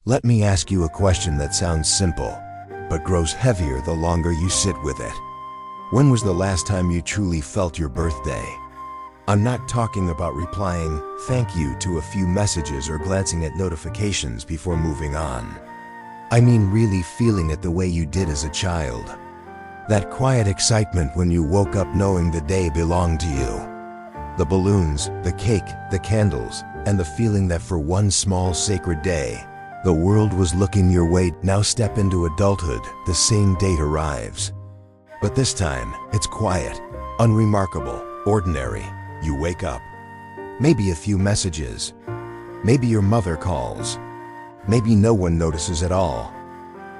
Let me ask you a question that sounds simple, but grows heavier the longer you sit with it. When was the last time you truly felt your birthday? I'm not talking about replying "thank you" to a few messages or glancing at notifications before moving on. I mean really feeling it the way you did as a child. That quiet excitement when you woke up knowing the day belonged to you. The balloons, the cake, the candles, and the feeling that for one small sacred day, the world was looking your way. Now step into adulthood, the same date arrives. But this time, it's quiet, unremarkable, ordinary. You wake up. Maybe a few messages. Maybe your mother calls. Maybe no one notices at all.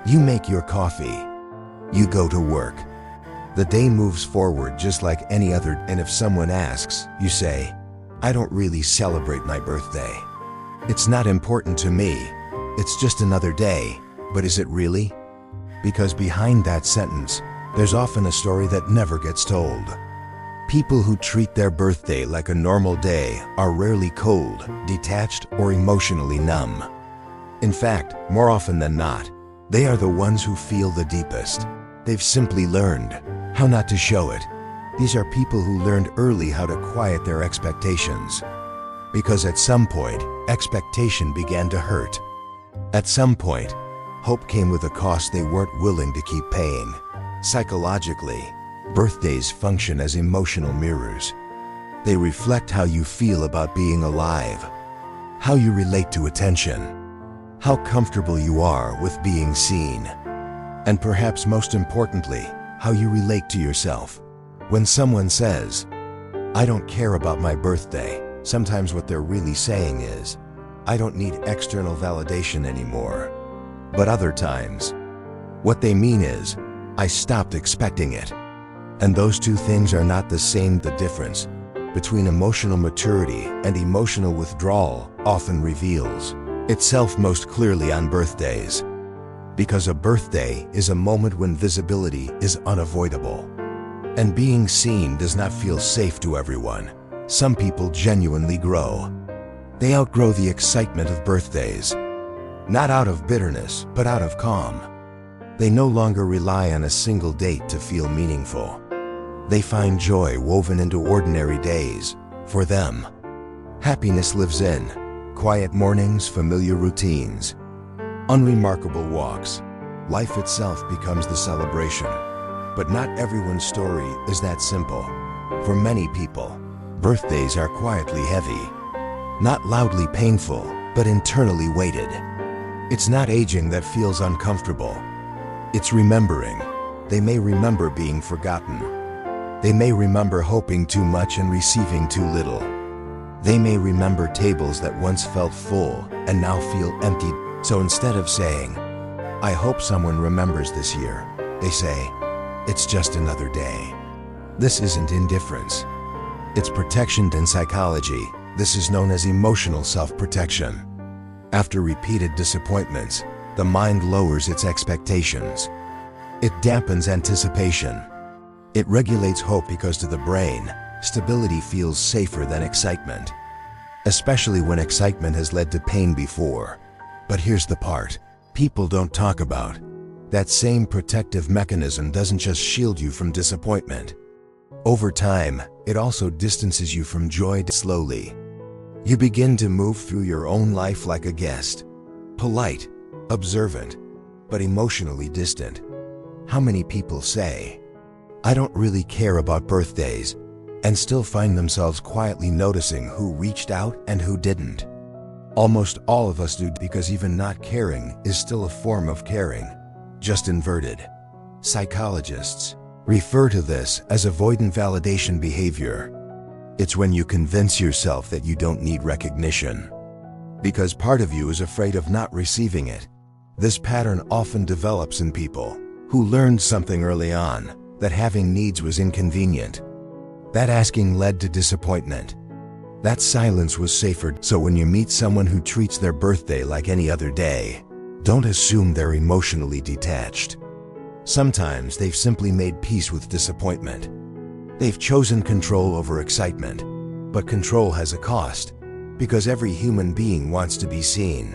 You make your coffee. You go to work. The day moves forward just like any other, and if someone asks, you say, "I don't really celebrate my birthday. It's not important to me. It's just another day." But is it really? Because behind that sentence, there's often a story that never gets told. People who treat their birthday like a normal day are rarely cold, detached, or emotionally numb. In fact, more often than not, they are the ones who feel the deepest. They've simply learned how not to show it. These are people who learned early how to quiet their expectations. Because at some point, expectation began to hurt. At some point, hope came with a cost they weren't willing to keep paying. Psychologically, birthdays function as emotional mirrors. They reflect how you feel about being alive, how you relate to attention, how comfortable you are with being seen, and perhaps most importantly, how you relate to yourself. When someone says, "I don't care about my birthday," sometimes what they're really saying is, "I don't need external validation anymore." But other times, what they mean is, "I stopped expecting it." And those two things are not the same. The difference between emotional maturity and emotional withdrawal often reveals itself most clearly on birthdays. Because a birthday is a moment when visibility is unavoidable. And being seen does not feel safe to everyone. Some people genuinely grow. They outgrow the excitement of birthdays. Not out of bitterness, but out of calm. They no longer rely on a single date to feel meaningful. They find joy woven into ordinary days. For them, happiness lives in quiet mornings, familiar routines, unremarkable walks. Life itself becomes the celebration. But not everyone's story is that simple. For many people, birthdays are quietly heavy. Not loudly painful, but internally weighted. It's not aging that feels uncomfortable. It's remembering. They may remember being forgotten. They may remember hoping too much and receiving too little. They may remember tables that once felt full and now feel empty. So instead of saying, "I hope someone remembers this year," they say, "It's just another day." This isn't indifference. It's protection. In psychology, this is known as emotional self-protection. After repeated disappointments, the mind lowers its expectations. It dampens anticipation. It regulates hope because to the brain, stability feels safer than excitement. Especially when excitement has led to pain before. But here's the part people don't talk about. That same protective mechanism doesn't just shield you from disappointment. Over time, it also distances you from joy. Slowly, you begin to move through your own life like a guest. Polite, observant, but emotionally distant. How many people say, "I don't really care about birthdays," and still find themselves quietly noticing who reached out and who didn't? Almost all of us do, because even not caring is still a form of caring, just inverted. Psychologists refer to this as avoidant validation behavior. It's when you convince yourself that you don't need recognition, because part of you is afraid of not receiving it. This pattern often develops in people who learned something early on, that having needs was inconvenient. That asking led to disappointment. That silence was safer. So when you meet someone who treats their birthday like any other day, don't assume they're emotionally detached. Sometimes they've simply made peace with disappointment. They've chosen control over excitement. But control has a cost, because every human being wants to be seen.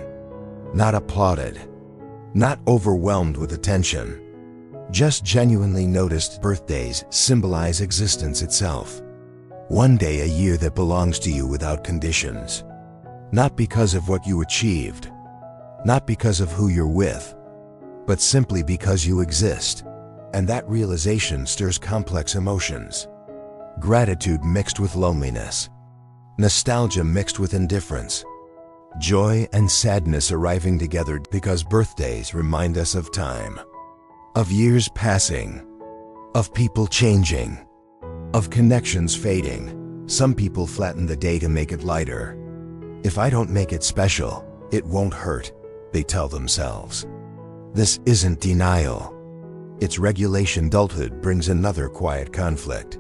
not applauded, not overwhelmed with attention. Just genuinely noticed. Birthdays symbolize existence itself. One day a year that belongs to you without conditions. Not because of what you achieved, not because of who you're with, but simply because you exist. And that realization stirs complex emotions. Gratitude mixed with loneliness. Nostalgia mixed with indifference. Joy and sadness arriving together because birthdays remind us of time. Of years passing. Of people changing. Of connections fading. Some people flatten the day to make it lighter. If I don't make it special, it won't hurt, they tell themselves. This isn't denial. It's regulation. Adulthood brings another quiet conflict.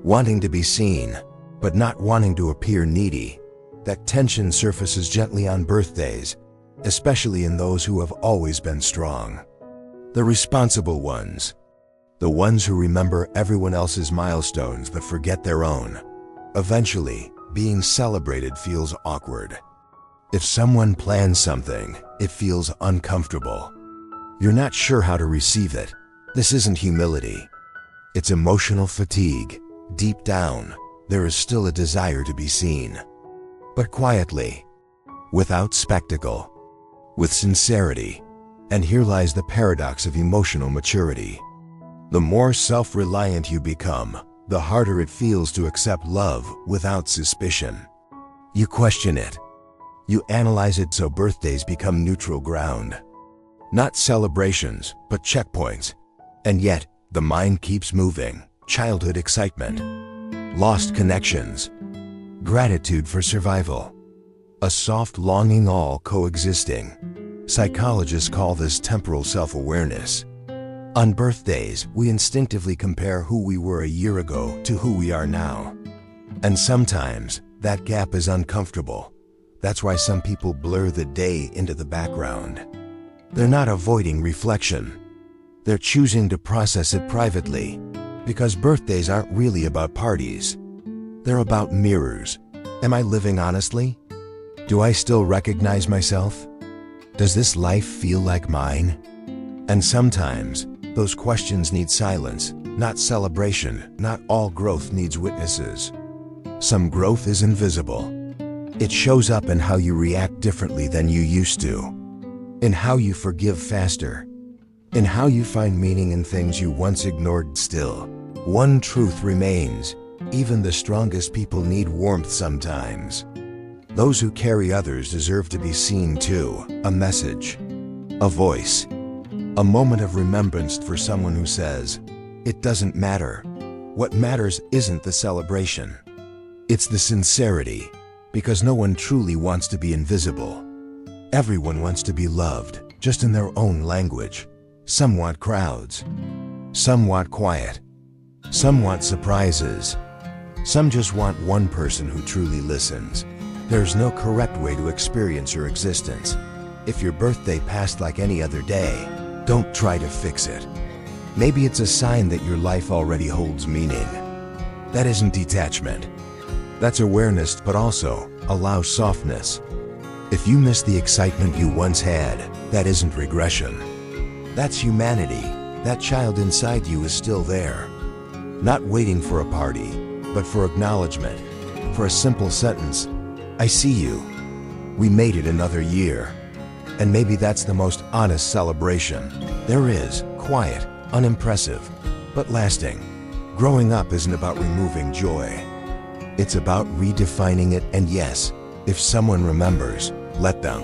Wanting to be seen, but not wanting to appear needy. That tension surfaces gently on birthdays, especially in those who have always been strong. The responsible ones. The ones who remember everyone else's milestones but forget their own. Eventually, being celebrated feels awkward. If someone plans something, it feels uncomfortable. You're not sure how to receive it. This isn't humility. It's emotional fatigue. Deep down, there is still a desire to be seen. But quietly, without spectacle, with sincerity. And here lies the paradox of emotional maturity. The more self-reliant you become, the harder it feels to accept love without suspicion. You question it. You analyze it, so birthdays become neutral ground. Not celebrations, but checkpoints. And yet, the mind keeps moving. Childhood excitement. Lost connections. Gratitude for survival. A soft longing, all coexisting. Psychologists call this temporal self-awareness. On birthdays, we instinctively compare who we were a year ago to who we are now. And sometimes, that gap is uncomfortable. That's why some people blur the day into the background. They're not avoiding reflection. They're choosing to process it privately. Because birthdays aren't really about parties. They're about mirrors. Am I living honestly? Do I still recognize myself? Does this life feel like mine? And sometimes, those questions need silence, not celebration. Not all growth needs witnesses. Some growth is invisible. It shows up in how you react differently than you used to. In how you forgive faster. In how you find meaning in things you once ignored. Still, one truth remains. Even the strongest people need warmth sometimes. Those who carry others deserve to be seen too. A message. A voice. A moment of remembrance for someone who says, "It doesn't matter. What matters isn't the celebration. It's the sincerity." Because no one truly wants to be invisible. Everyone wants to be loved, just in their own language. Some want crowds. Some want quiet. Some want surprises. Some just want one person who truly listens. There's no correct way to experience your existence. If your birthday passed like any other day, don't try to fix it. Maybe it's a sign that your life already holds meaning. That isn't detachment. That's awareness, but also allow softness. If you miss the excitement you once had, that isn't regression. That's humanity. That child inside you is still there. Not waiting for a party, but for acknowledgement. For a simple sentence, "I see you. We made it another year." And maybe that's the most honest celebration there is. Quiet, unimpressive, but lasting. Growing up isn't about removing joy. It's about redefining it. And yes, if someone remembers, let them.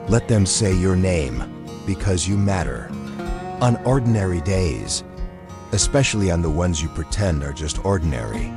Let them say your name, because you matter. On ordinary days, especially on the ones you pretend are just ordinary.